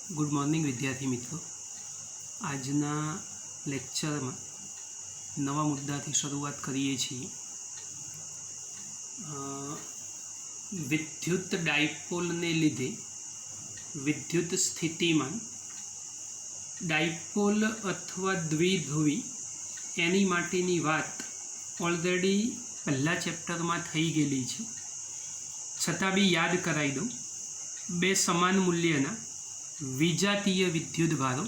Good morning विद्यार्थी मित्रों। आजना lecture में नवा मुद्दा थी शुरुआत करीए छीए। विद्युत डायपोल ने लीधे विद्युत स्थितिमान डायपोल अथवा द्विध्रुवी एनी माटेनी वात ऑलरेडी पहला चेप्टर में थई गेली छे, छतां बी याद कराई दऊं। बे समान मूल्यना विजातीय विद्युत भारो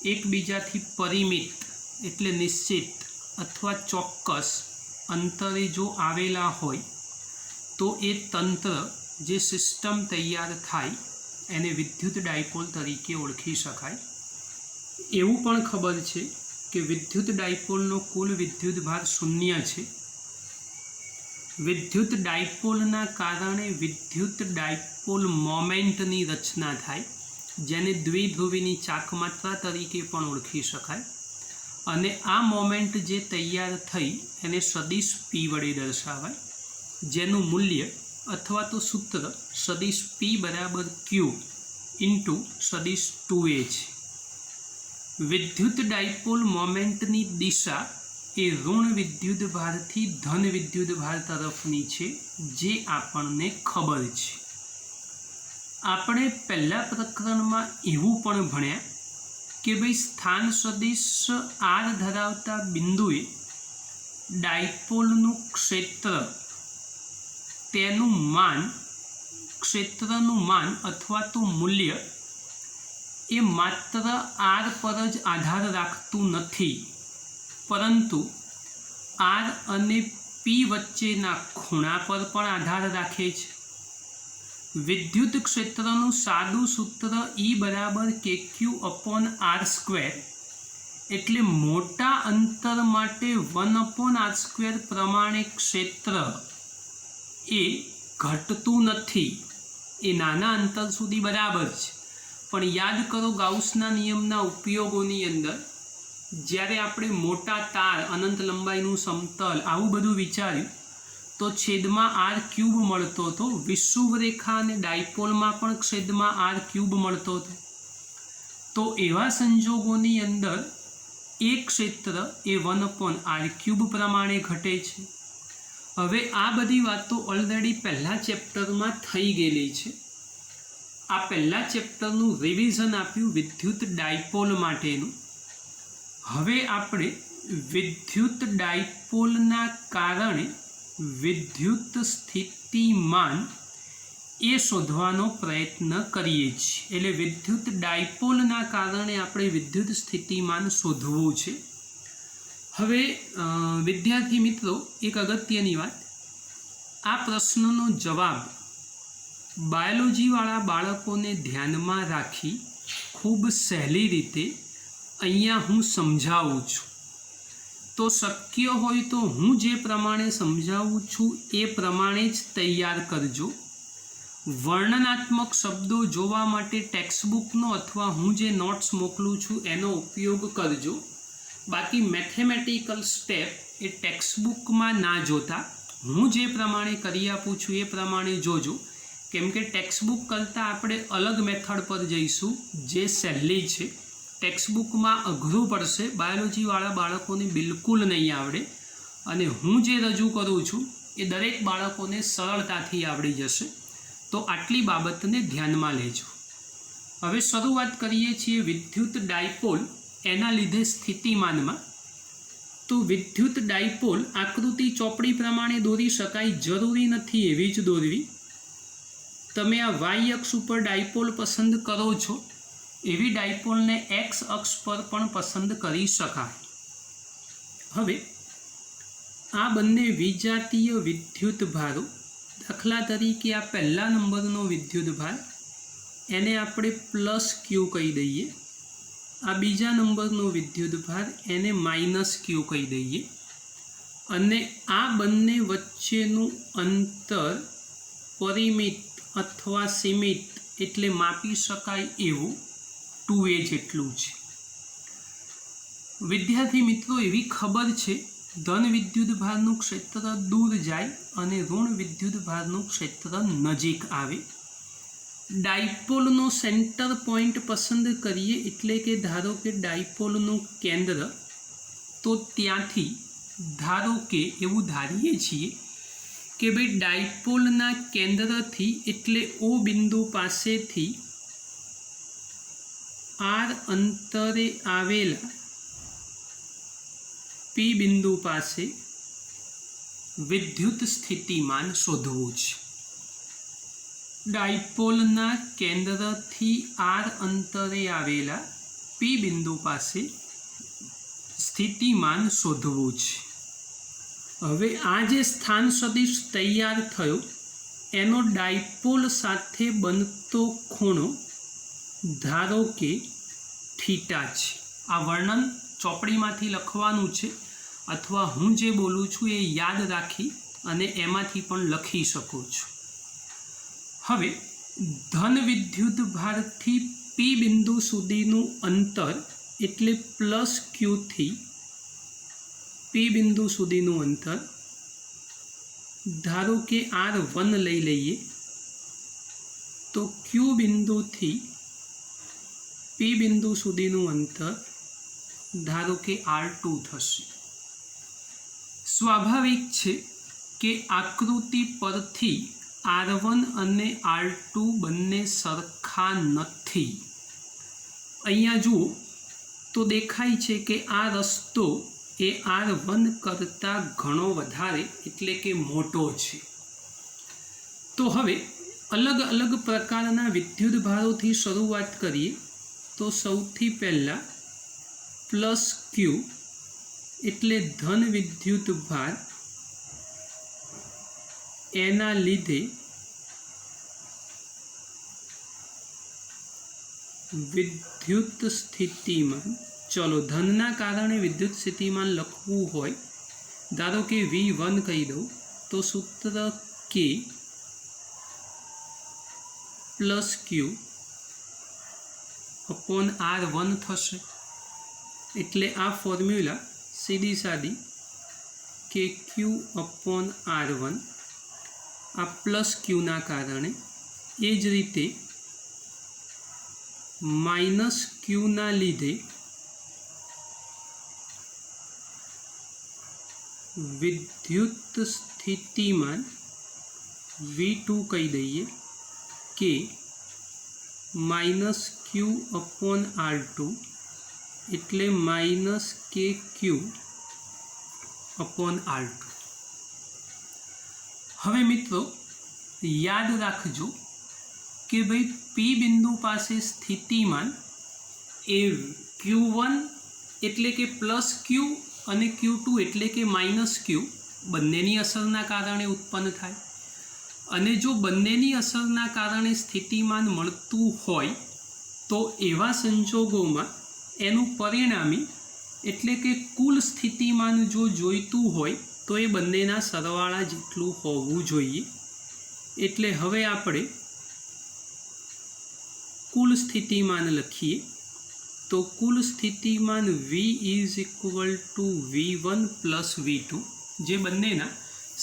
एकबीजाथी परिमित एटले निश्चित अथवा चोक्कस अंतरे जो आवेला होय तो ए तंत्र जे सिस्टम तैयार थाय एने विद्युत डायपोल तरीके ओळखी शकाय। एवुं पण खबर छे कि विद्युत डायपोलनो कुल विद्युत भार शून्य छे। विद्युत डायपोलना कारणे विद्युत डायपोल मोमेंटनी रचना थाय, जेने द्विध्रुवीनी चाकमात्रा तरीके पण ओळखी शकाय। अने आ मोमेंट जे तैयार थई एने सदिश पी वडे दर्शावाय, जेनुं मूल्य अथवा तो सूत्र सदिश पी बराबर क्यू इंटू सदिश 2a छे। विद्युत डायपोल मोमेंटनी दिशा ए ऋण विद्युत भारथी धन विद्युत भार तरफनी छे, जे आपणने खबर छे। આપણે પહેલા પ્રકરણમાં એવું પણ ભણ્યા કે ભાઈ સ્થાન સદિશ આર ધરાવતા બિંદુએ ડાયપોલનું ક્ષેત્ર તેનું માન ક્ષેત્રનું માન અથવા તો મૂલ્ય એ માત્ર આર પર જ આધાર રાખતું નથી, પરંતુ આર અને પી વચ્ચેના ખૂણા પર પણ આધાર રાખે છે। विद्युत क्षेत्रનું સાદું સૂત્ર E બરાબર KQ અપોન આર સ્ક્વેર, એટલે મોટા અંતર માટે 1 અપોન આર સ્ક્વેર પ્રમાણે ક્ષેત્ર એ ઘટતું નથી, એ નાના અંતર સુધી બરાબર છે। પણ યાદ કરો ગાઉસના નિયમના ઉપયોગોની અંદર જ્યારે આપણે મોટા તાર અનંત લંબાઈનું સમતલ આવું બધું વિચાર્યું तो छेदमा आर क्यूब मळतो तो विषुवरेखा ने डायपोल में पण छेदमा आर क्यूब मळतो तो एवा संजोगोनी अंदर एक क्षेत्र ए 1 अपॉन आर क्यूब प्रमाणे घटे छे। हवे आ बधी वातो ऑलरेडी पहला चेप्टर में थई गेली छे। आ पहला चेप्टरनुं रिविजन आप्युं विद्युत डायपोल माटेनुं। हवे आपणे विद्युत डायपोलना कारणे विद्युत स्थितिमान ए शोधवानो प्रयत्न करीए छीए। एटले विद्युत डायपोलना कारणे आपणे विद्युत स्थितिमान शोधवुं छे। हवे विद्यार्थी मित्रों एक अगत्यनी वात, आ प्रश्ननो जवाब बायोलॉजीवाळा बाळकोने ध्यानमां राखी खूब सहेली रीते अहींया हूँ समजावुं छुं। तो शक्य होय तो हूँ जे प्रमाणे समझावुं छुं ए प्रमाणे ज तैयार करजो। वर्णनात्मक शब्दों जोवा माटे टेक्स्टबुकनो अथवा हूँ जे नोट्स मोकलुं छुं एनो उपयोग करजो। बाकी मैथेमेटिकल स्टेप ए टेक्स्टबुक में ना जोता हूँ जे प्रमाणे करी आपूं छुं ए प्रमाणे जोजो, केम के टेक्स्टबुक करता आपणे अलग मेथड पर जईशुं जे सहेली छे। टेक्स्टबुक में अघरू पड़शे, बायोलॉजीवाळा बाळकोने बिल्कुल नहीं आवड़े, अने हूँ जे रजू करूँ छूँ ए दरेक बाळकोने सरलताथी आवड़ी जशे। तो आटली बाबतने ध्यान में लेजो। हवे शरूआत करीए छीए विद्युत डायपोल एना लीधे स्थितिमान में। तो विद्युत डायपोल आकृति चोपड़ी प्रमाणे दोरी शकाय जरूरी नथी एवी ज दोरवी। तमे आ वाय अक्ष पर डायपोल पसंद करो छो एवी डायपोल ने एक्स अक्ष पर पण पसंद करी शकाय। हवे आ बंने विजातीय विद्युत भारो, दाखला तरीके आ पहला नंबरनो विद्युत भार एने आपणे प्लस क्यू कही दईए, आ बीजा नंबरनो विद्युत भार एने माइनस क्यू कही दईए, अने आ बंने वच्चेनुं अंतर परिमित अथवा सीमित एटले मापी शकाय एवुं 2a जेटलुं छे। विद्यार्थी मित्रों एवी खबर छे धन विद्युत भारनुं क्षेत्र दूर जाय अने ऋण विद्युत भारनुं क्षेत्र नजीक आवे। ડાયપોલનો સેન્ટર પોઈન્ટ પસંદ કરીએ, એટલે કે ધારો કે ડાયપોલનું કેન્દ્ર, તો ત્યાંથી ધારો કે એવું ધારીએ છીએ કે ભાઈ ડાયપોલના કેન્દ્રથી એટલે ઓ બિંદુ પાસેથી આર અંતરે આવેલા પી બિંદુ પાસે વિદ્યુત સ્થિતિમાન શોધવું છે. ડાયપોલના કેન્દ્રથી આર અંતરે આવેલા પી બિંદુ પાસે સ્થિતિમાન શોધવું છે. હવે આ જે સ્થાન સદિશ તૈયાર થયો એનો ડાયપોલ સાથે બનતો ખૂણો ધારો કે થીટા છે. આ વર્ણન ચોપડીમાંથી લખવાનું છે, અથવા હું જે બોલું છું એ યાદ રાખી અને એમાંથી પણ લખી શકો છો. હવે ધન વિદ્યુત ભારથી પી બિંદુ સુધીનું અંતર એટલે પ્લસ ક્યુથી પી બિંદુ સુધીનું અંતર ધારો કે R1 લઈ લઈએ, તો ક્યુ બિંદુથી પી બિંદુ સુધીનું અંતર ધારો કે R2 થશે. સ્વાભાવિક છે કે આકૃતિ પરથી R1 અને R2 બંને સરખા નથી. અહીંયા જુઓ તો દેખાય છે કે આ રસ્તો એ R1 કરતાં ઘણો વધારે એટલે કે મોટો છે. તો હવે અલગ અલગ પ્રકારના વિદ્યુત ભારોથી શરૂઆત કરીએ, તો સૌથી પહેલાં પ્લસ ક્યુ એટલે ધન વિદ્યુત ભાર, એના લીધે વિદ્યુત સ્થિતિમાન, ચલો ધનના કારણે વિદ્યુત સ્થિતિમાન લખવું હોય, ધારો કે V1 કહી દઉં, તો સૂત્ર K પ્લસ ક્યુ અપોન R1 થશે. એટલે આ ફોર્મ્યુલા સીધી સાદી કે ક્યુ અપોન R1 આ પ્લસ ક્યુના કારણે, એ જ રીતે માઇનસ ક્યુના લીધે વિદ્યુત સ્થિતિમાન V2 કહી દઈએ કે માઇનસ ક્યુ અપોન R2 એટલે માઇનસ કે ક્યુ અપોન R2. હવે મિત્રો યાદ રાખજો કે ભાઈ પી બિંદુ પાસે સ્થિતિમાન એ Q1 એટલે કે પ્લસ ક્યુ અને Q2 એટલે કે માઇનસ ક્યુ બંનેની અસરના કારણે ઉત્પન્ન થાય. અને જો બંનેની અસરના કારણે સ્થિતિમાન મળતું હોય તો એવા સંજોગોમાં એનું પરિણામી એટલે કે કુલ સ્થિતિમાન જો જોઈતું હોય તો એ બંનેના સરવાળા જેટલું હોવું જોઈએ. એટલે હવે આપણે કુલ સ્થિતિમાન લખીએ, તો કુલ સ્થિતિમાન V is equal to V1 plus V2, જે બંનેના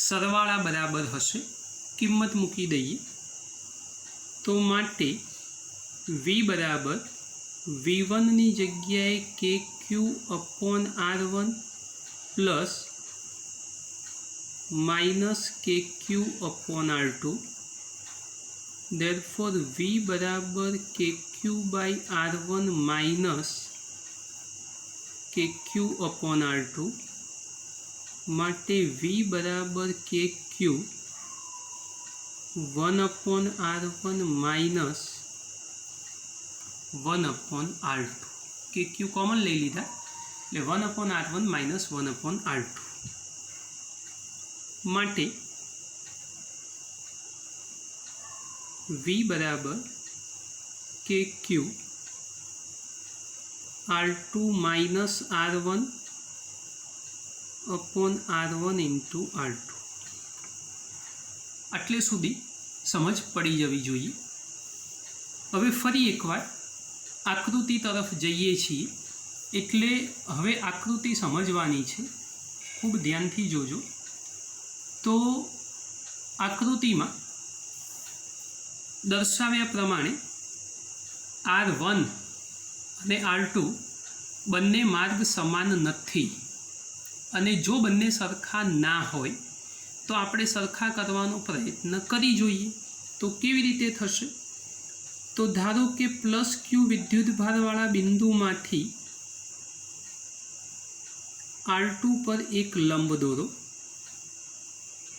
સરવાળા બરાબર હશે. કિંમત મૂકી દઈએ, તો માટે V બરાબર V1ની જગ્યાએ કે ક્યુ અપોન R1 પ્લસ માઇનસ કે ક્યુ અપોન R2. therefore V બરાબર કે ક્યુ બાય R1 માઇનસ કે ક્યુ અપોન R2. માટે V બરાબર કે ક્યુ 1 upon R1 minus 1 upon R2. કે ક્યુ કોમન લઈ લીધા એટલે 1 upon R1 minus 1 upon R2. માટે V બરાબર કે ક્યુ R2 minus R1 upon R1 into R2. આટલે સુધી સમજ પડી જવી જોઈએ. હવે ફરી એકવાર આકૃતિ તરફ જઈએ છીએ, એટલે હવે આકૃતિ સમજવાની છે, ખૂબ ધ્યાનથી જોજો. તો આકૃતિમાં દર્શાવ્યા પ્રમાણે R1 અને R2 બંને માર્ગ સમાન નથી અને જો બંને સરખા ના હોય તો આપણે સરખા કરવાનો પ્રયત્ન કરી જોઈએ. તો કેવી રીતે થશે? તો ધારો કે +Q વિદ્યુત ભારવાળા બિંદુમાંથી R2 પર એક લંબ દોરો,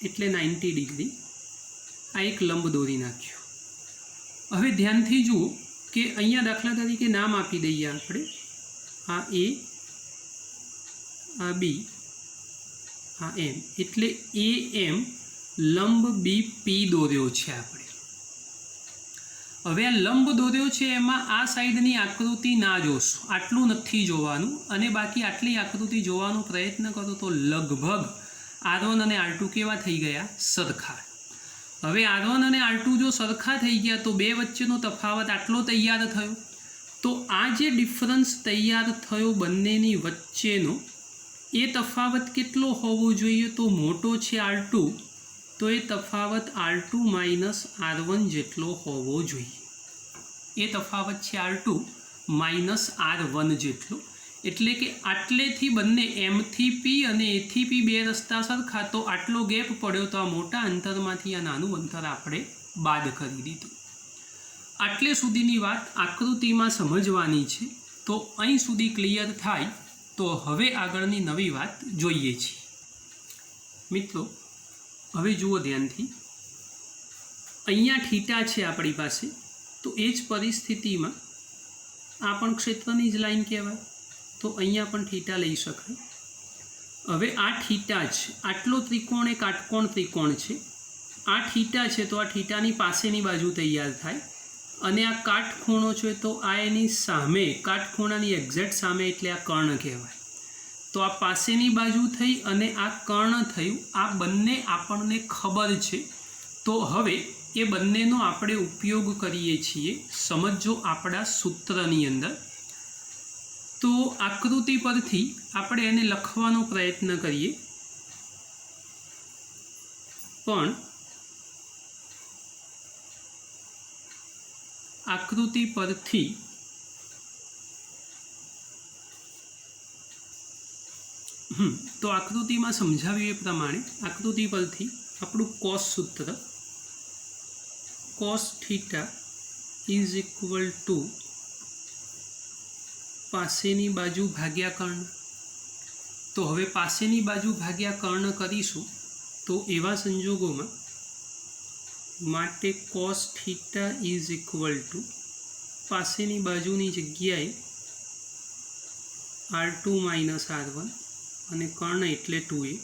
એટલે 90 ડિગ્રી. આ એક લંબ દોરી નાખ્યું. હવે ધ્યાનથી જુઓ કે અહીંયા દાખલા તરીકે નામ આપી દઈએ આપણે. આ A, આ B, આ M. એટલે AM લંબ BP દોર્યો છે આપણે. હવે આ લંબ દોર્યો છે એમાં આ સાઈડની આકૃતિ ના જોશો, આટલું નથી જોવાનું, અને બાકી આટલી આકૃતિ જોવાનો પ્રયત્ન કરો તો લગભગ R1 અને R2 કેવા થઈ ગયા? સરખા. હવે R1 અને R2 જો સરખા થઈ ગયા તો બે વચ્ચેનો તફાવત આટલો તૈયાર થયો. તો આ જે ડિફરન્સ તૈયાર થયો બંનેની વચ્ચેનો, એ તફાવત કેટલો હોવો જોઈએ? તો મોટો છે R2, તો એ તફાવત R2 - R1 જેટલો હોવો જોઈએ. એ તફાવત છે R2 - R1 જેટલો. એટલે કે આટલેથી બંને M થી P અને A થી P બે રસ્તા સરખા, તો આટલો ગેપ પડ્યો તો આ મોટા અંતરમાંથી આ નાનું અંતર આપણે બાદ કરી દીધું. આટલે સુધીની વાત આકૃતિમાં સમજવાની છે. તો અહીં સુધી ક્લિયર થાય તો હવે આગળની નવી વાત જોઈએ છીએ. મિત્રો હવે જુઓ ધ્યાનથી, અહીંયા થીટા છે આપણી પાસે, તો એ જ પરિસ્થિતિમાં આ પણ ક્ષેત્રની જ લાઈન કહેવાય, તો અહીંયા પણ થીટા લઈ શકાય. હવે આ થીટા છે, આટલો ત્રિકોણ એ કાટકોણ ત્રિકોણ છે. આ થીટા છે તો આ થીટાની પાસેની બાજુ તૈયાર થાય, અને આ કાટખૂણો છે તો આ એની સામે, કાટખૂણાની એક્ઝેક્ટ સામે, એટલે આ કર્ણ કહેવાય. તો આ પાસેની બાજુ થઈ અને આ કર્ણ થયું. આ બંને આપણને ખબર છે. તો હવે એ બંનેનો આપણે ઉપયોગ કરીએ છીએ. સમજો આપણા સૂત્રની અંદર. તો આકૃતિ પરથી આપણે એને લખવાનો પ્રયત્ન કરીએ, પણ આકૃતિ પરથી તો આકૃતિમાં સમજાવ્યું એ પ્રમાણે આકૃતિ પરથી આપણું કોસ સૂત્ર, cos theta is equal to પાસેની બાજુ ભાગ્યા કર્ણ. તો હવે પાસેની બાજુ ભાગ્યા કર્ણ કરીશું. તો એવા સંજોગોમાં માટે cos theta is equal to પાસેની બાજુની જગ્યાએ R2 - R1 અને કર્ણ એટલે 2a,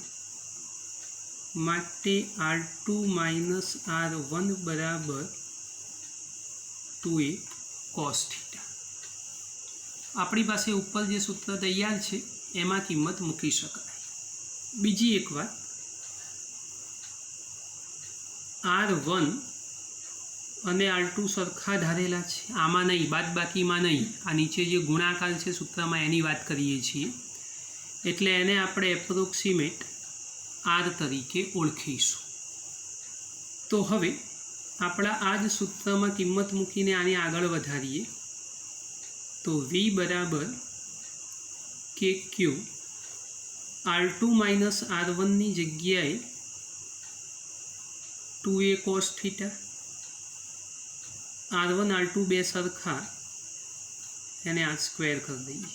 માટે R2 - R1 બરાબર 2a cos થીટા. આપણી પાસે ઉપર જે સૂત્ર તૈયાર છે એમાં કિંમત મૂકી શકાય. બીજી એક વાત, R1 અને R2 સરખા ધારેલા છે, આમાં નહીં, બાદબાકીમાં નહીં. આ નીચે જે ગુણાકાર છે સૂત્રમાં એની વાત કરીએ છીએ, એટલે એને આપણે એપ્રોક્સિમેટ R તરીકે ઓળખીશું. તો હવે આપણા આ જ સૂત્રમાં કિંમત મૂકીને આને આગળ વધારીએ. તો V બરાબર KQ R2 - R1 ની જગ્યાએ 2a cos theta, R1 R2 બે સરખા, એને આ સ્ક્વેર કરી દઈએ.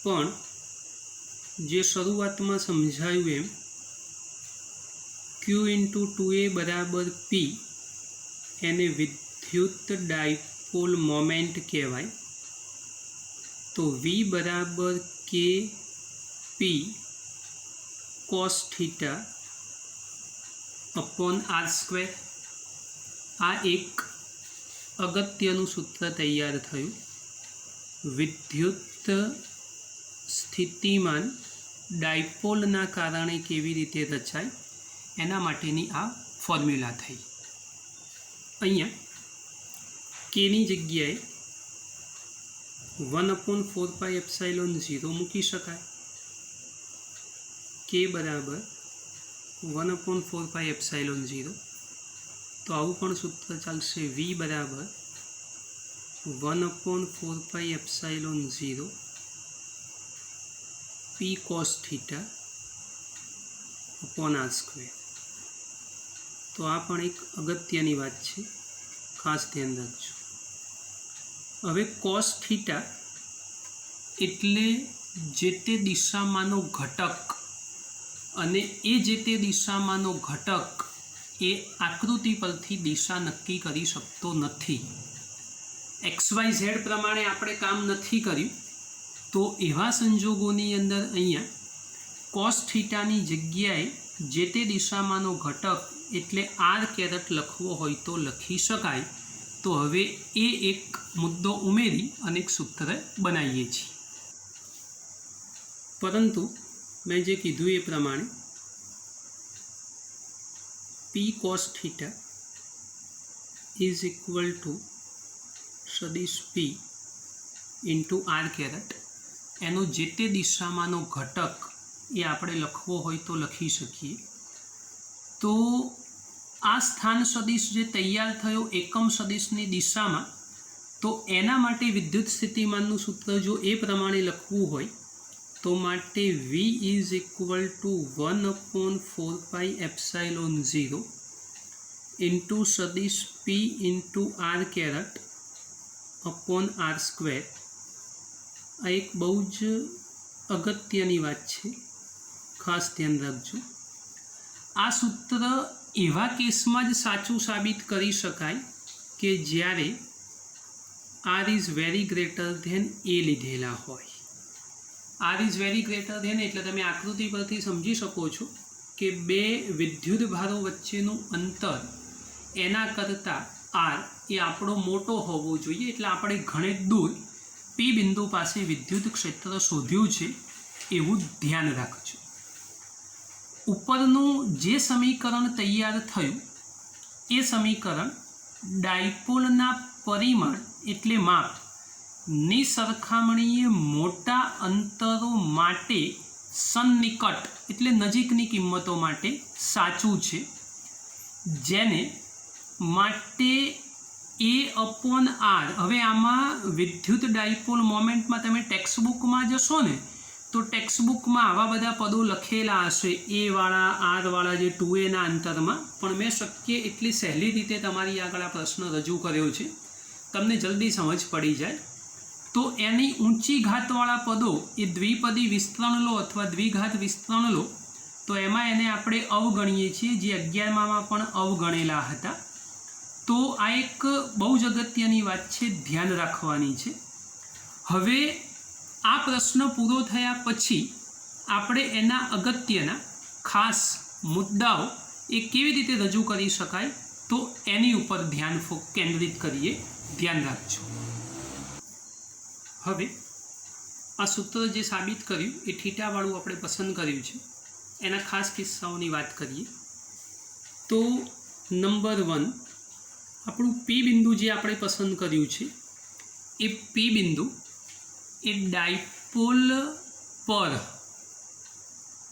પણ જે શરૂઆતમાં સમજાયું એમ Q × 2a બરાબર P, એને વિદ્યુત ડાયપોલ મોમેન્ટ કહેવાય. તો V બરાબર KP cos theta upon R². આ એક અગત્યનું સૂત્ર તૈયાર થયું. વિદ્યુત સ્થિતિમાન ડાયપોલના કારણે કેવી રીતે રચાય એના માટેની આ ફોર્મ્યુલા થઈ. અહીંયા કેની જગ્યાએ 1/4πε0 મૂકી શકાય. કે બરાબર 1/4πε0। तो आवुं पण सूत्र चालशे v बराबर 1/4πε0 p cos theta upon r²। तो आ पण एक अगत्यनी बात है, खास ध्यान रखजो। हवे cos थीटा एटले जे ते दिशामांनो घटक अने ए जे ते दिशामांनो घटक ए आकृति परथी दिशा नक्की करी शकतो नथी। XYZ प्रमाणे आपणे काम नथी कर्युं, तो एवा संजोगोनी अंदर अहींया cos थीटानी जग्याए जे ते दिशामांनो घटक एटले r कैरेट लखवो होय तो लखी शकाय। तो हवे ए एक मुद्दो उमेरी अने एक सूत्र बनावीए छीए। परंतु मैं जे कीधुं ए प्रमाणे p cos theta is equal to सदिश p इंटू r कैरेट एनो जे ते दिशामांनो घटक ए आपणे लखवो होय तो लखी शकीए। तो आ स्थान सदिश जे तैयार थयो एकम सदिशनी दिशामां, तो एना माटे विद्युत स्थितिमाननुं सूत्र जो ए प्रमाणे लखवुं होय तो माटे v is equal to 1/4πε0 into सदिश p into r caret upon r²। आ एक बहुज अगत्यनी बात है, खास ध्यान रखजो। आ सूत्र एवा केस में ज साचुं साबित करी शकाय के ज्यारे r is very greater than a लीधेला होय। r is very greater than एटले तमे आकृति परथी समझी शको छो कि बे विद्युत भारो वच्चेनुं अंतर एना करता r ए आपणो मोटो होवो जोईए। एटले आपणे घणे दूर p बिंदु पासे विद्युत क्षेत्र शोध्युं छे एवुं ध्यान राखजो। उपरनुं जे समीकरण तैयार थयुं ए समीकरण डायपोलना परिमाण एटले माप नी सरखामणीए मोटा अंतरो माटे सन्निकट एटले नजीकनी किंमतो माटे साचुं छे, जेने माटे ए अपॉन आर। हवे आमां विद्युत डायपोल मोमेंट में तमे टेक्स्टबुक में जशो ने तो टेक्स्टबुक में आवा बधा पदों लखेला हशे ए वाळा आर वाळा जे 2a ना अंतर में, पण मैं शक्य एटली सहेली रीते तमारी आगळ आ प्रश्न रजू कर्यो छे, तमने जल्दी समझ पड़ी जाए। तो एनी ऊंची घातवाळा पदों ए द्विपदी विस्तरण लो अथवा द्विघात विस्तरण लो तो एमां एने आपणे अवगणीए छीए, जे 11मा में पण अवगणेला हता। तो आ एक बहुज अगत्यनी बात है, ध्यान राखवानी छे। हवे आ प्रश्न पूरो थया पछी आपणे एना अगत्यना खास मुद्दाओ ए केवी रीते रजू करी शकाय तो एनी उपर ध्यान केंद्रित करीए। ध्यान राखजो। हवे आ सूत्र जे साबित कर्युं ए थीटावाळुं आपणे पसंद कर्युं छे, एना खास किस्साओनी वात करीए तो नंबर 1 આપણું પી બિંદુ જે આપણે પસંદ કર્યું છે એ પી બિંદુ એ ડાયપોલ પર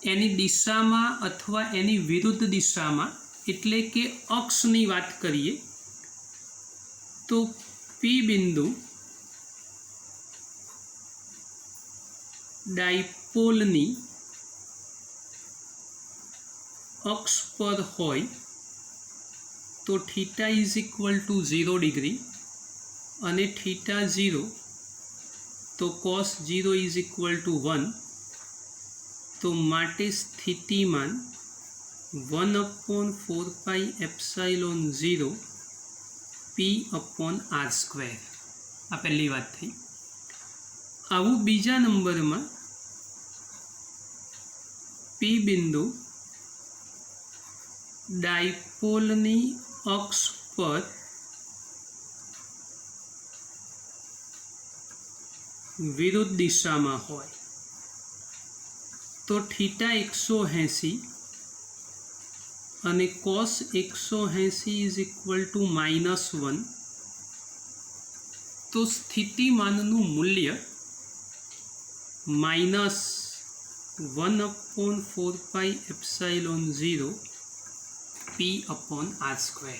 એની દિશામાં અથવા એની વિરુદ્ધ દિશામાં એટલે કે અક્ષની વાત કરીએ તો પી બિંદુ ડાયપોલની અક્ષ પર હોય तो theta is equal to 0 degree अने थीटा 0 तो cos 0 इज इक्वल टू 1। तो माटे स्थितिमान 1/4πε0 p अपॉन r²। आ पहली बात थी। आवुं बीजा नंबर में p बिंदु डायपोलनी अक्ष पर विरुद्ध दिशा में होय तो थीटा 180 अने cos 180 इज इक्वल टू -1। तो स्थितिमाननु मूल्य -1/4πε0 P/r².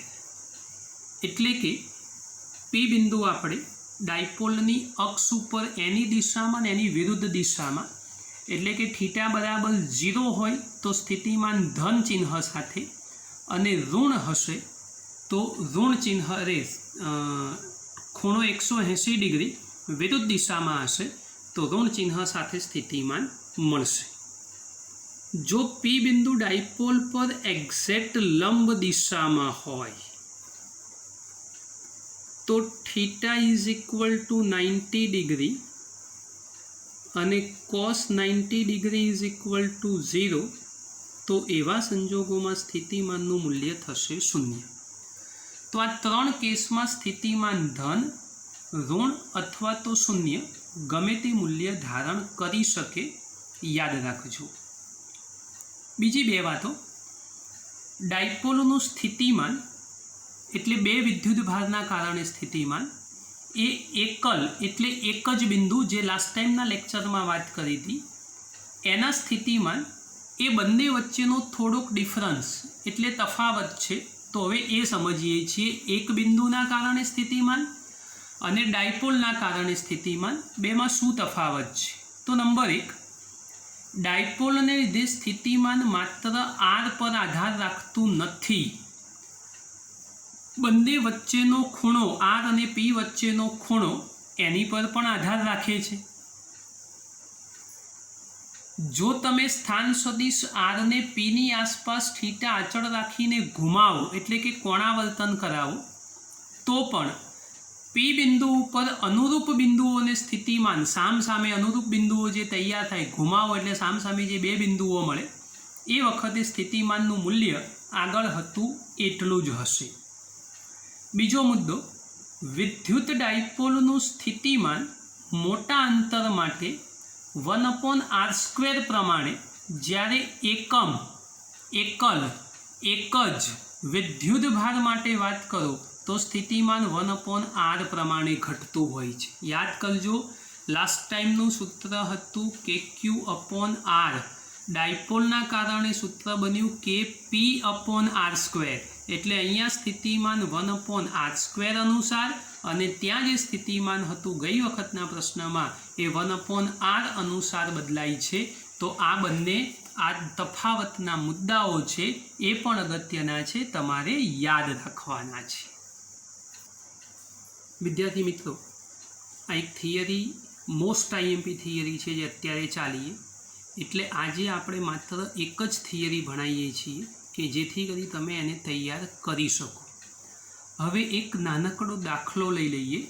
એટલે કે P બિંદુ આપણે ડાયપોલની અક્ષ ઉપર એની દિશામાં ને એની વિરુદ્ધ દિશામાં, એટલે કે θ બરાબર 0 હોય તો સ્થિતિમાન ધન ચિહ્ન સાથે અને ઋણ હશે તો ઋણ ચિહ્ન ખૂણો 180 ડિગ્રી વિરુદ્ધ દિશામાં હશે તો ઋણ ચિહ્ન સાથે સ્થિતિમાન મળશે. જો P બિંદુ ડાયપોલ પર એક્ઝેક્ટ લંબ દિશામાં હોય તો θ = 90 ડિગ્રી અને cos 90 ડિગ્રી = 0, તો એવા સંજોગોમાં સ્થિતિમાનનું મૂલ્ય થશે 0. તો આ ત્રણ કેસમાં સ્થિતિમાન ધન, ઋણ અથવા તો 0 ગમે તે મૂલ્ય ધારણ કરી શકે, યાદ રાખજો. બીજી બે વાતો, ડાયપોલનું સ્થિતિમાન એટલે બે વિદ્યુત ભારના કારણે સ્થિતિમાન એ એકલ એટલે એક જ બિંદુ, જે લાસ્ટ ટાઈમના લેક્ચરમાં વાત કરી હતી, એના સ્થિતિમાન એ બંને વચ્ચેનો થોડોક ડિફરન્સ એટલે તફાવત છે. તો હવે એ સમજીએ છીએ, એક બિંદુના કારણે સ્થિતિમાન અને ડાયપોલના કારણે સ્થિતિમાન, બેમાં શું તફાવત છે. તો નંબર 1, ડાયપોલને લીધે સ્થિતિમાન માત્ર r પર આધાર રાખતું નથી, બંને વચ્ચેનો ખૂણો r અને p વચ્ચેનો ખૂણો એની પર પણ આધાર રાખે છે. જો તમે સ્થાન સદિશ r ને p ની આસપાસ θ અચળ રાખીને ઘુમાવો એટલે કે કોણાવર્તન કરાવો તો પણ p બિંદુ ઉપર અનુરૂપ બિંદુઓને સ્થિતિમાન સામસામે અનુરૂપ બિંદુઓ જે તૈયાર થાય, ઘુમાવો એટલે સામસામે જે બે બિંદુઓ મળે એ વખતે સ્થિતિમાનનું મૂલ્ય આગળ હતું એટલું જ હશે. બીજો મુદ્દો, વિદ્યુત ડાયપોલનું સ્થિતિમાન મોટા અંતર માટે 1/r² પ્રમાણે, જ્યારે એક જ વિદ્યુત ભાર માટે વાત કરો તો સ્થિતિમાન 1/r પ્રમાણે ઘટતું હોય છે. યાદ કરજો, લાસ્ટ ટાઈમનું સૂત્ર હતું KQ/r, ડાયપોલના કારણે સૂત્ર બન્યું KP/r², એટલે અહીંયા સ્થિતિમાન 1/r² અનુસાર અને ત્યાં જે સ્થિતિમાન હતું ગઈ વખતના પ્રશ્નમાં એ 1/r અનુસાર બદલાય છે. તો આ બંને આ તફાવતના મુદ્દાઓ છે એ પણ અગત્યના છે, તમારે યાદ રાખવાના છે. વિદ્યાર્થી મિત્રો, આ એક થિયરી, મોસ્ટ IMP થિયરી છે જે અત્યારે ચાલીએ, એટલે આજે આપણે માત્ર એક જ થિયરી ભણાવીએ છીએ કે જેથી કરી તમે એને તૈયાર કરી શકો. હવે એક નાનકડો દાખલો લઈ લઈએ.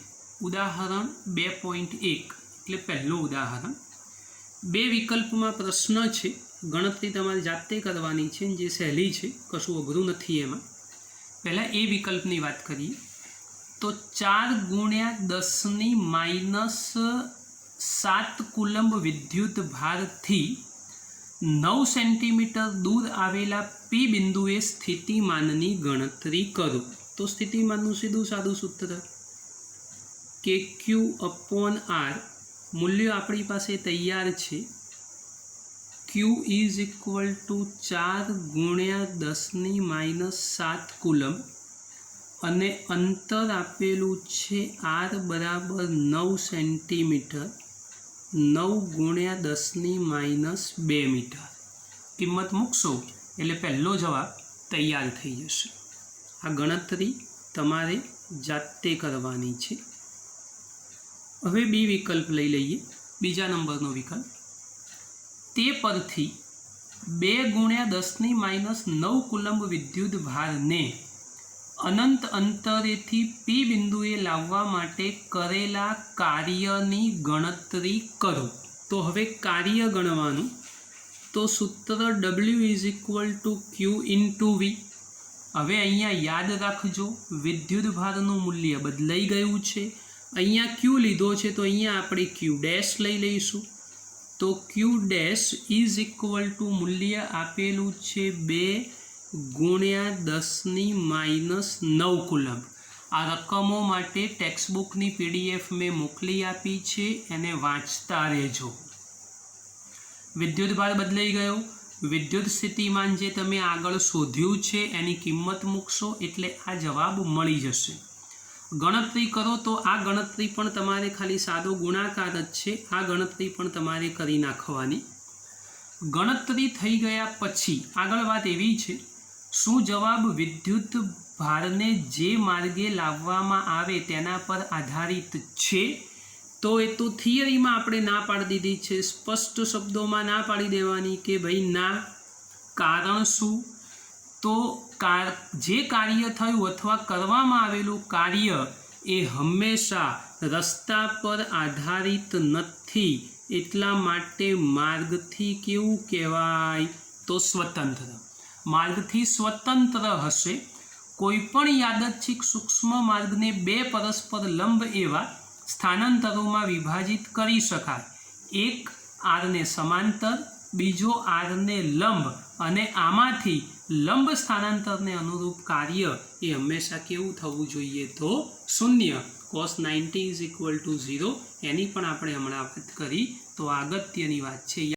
ઉદાહરણ 2.1 એટલે પહેલું ઉદાહરણ. બે વિકલ્પમાં પ્રશ્ન છે, ગણતરી તમારે જાતે કરવાની છે, જે સહેલી છે, કશું અઘરું નથી એમાં. પહેલાં એ વિકલ્પની વાત કરીએ તો 4×10⁻⁷ કુલંબ વિદ્યુત ભારથી 9 સેન્ટીમીટર દૂર આવેલા P બિંદુએ સ્થિતિમાનની ગણતરી કરો. તો સ્થિતિમાનનું સીધું સાદું સૂત્ર KQ/r, મૂલ્ય આપણી પાસે તૈયાર છે. Q = 4×10⁻⁷ કુલંબ અને અંતર આપેલું છે r બરાબર 9 સેન્ટીમીટર, 9×10⁻²મીટર. કિંમત મૂકશો એટલે પહેલો જવાબ તૈયાર થઈ જશે. આ ગણતરી તમારે જાતે કરવાની છે. હવે બી વિકલ્પ લઈ લઈએ, બીજા નંબરનો વિકલ્પ. તે પરથી 2×10⁻⁹ કુલંબ વિદ્યુત ભારને અનંત અંતરેથી P બિંદુએ લાવવા માટે કરેલા કાર્યની ગણતરી કરો. તો હવે કાર્ય ગણવાનું, તો સૂત્ર W = Q×V. હવે અહીંયા યાદ રાખજો, વિદ્યુત ભારનું મૂલ્ય બદલાઈ ગયું છે. અહીંયા Q લીધો છે તો અહીંયા આપણે Q' લઈ લઈશું. તો Q' = મૂલ્ય આપેલું છે 2×10⁻⁹ કુલંબ. આ રકમો માટે ટેક્સ્ટબુકની PDF મેં મોકલી આપી છે, એને વાંચતા રહેજો. વિદ્યુત ભાર બદલાઈ ગયો, વિદ્યુત સ્થિતિમાન જે તમે આગળ શોધ્યું છે એની કિંમત મૂકશો એટલે આ જવાબ મળી જશે. ગણતરી કરો તો આ ગણતરી પણ તમારે ખાલી સાદો ગુણાકાર જ છે, આ ગણતરી પણ તમારે કરી નાખવાની. ગણતરી થઈ ગયા પછી આગળ વાત એવી છે, શું જવાબ વિદ્યુત ભારને જે માર્ગે લાવવામાં આવે તેના પર આધારિત છે? તો એ તો થિયરીમાં આપણે ના પાડી દીધી છે, સ્પષ્ટ શબ્દોમાં ના પાડી દેવાની કે ભાઈ ના. કારણ શું? તો જે કાર્ય થયું અથવા કરવામાં આવેલું કાર્ય એ હંમેશા રસ્તા પર આધારિત નથી, એટલા માટે માર્ગથી કેવું કહેવાય? તો સ્વતંત્ર. માર્ગથી સ્વતંત્ર હશે. કોઈપણ યાદચ્છિક સૂક્ષ્મ માર્ગને બે પરસ્પર લંબ એવા સ્થાનાંતરોમાં વિભાજિત કરી શકાય. એક આરને સમાંતર, બીજો આરને લંબ, અને આમાંથી લંબ સ્થાનાંતરને અનુરૂપ કાર્ય એ હંમેશા કેવું થવું જોઈએ? તો શૂન્ય. cos 90 = 0 એની પણ આપણે હમણાં વાત કરી, તો અગત્યની વાત છે.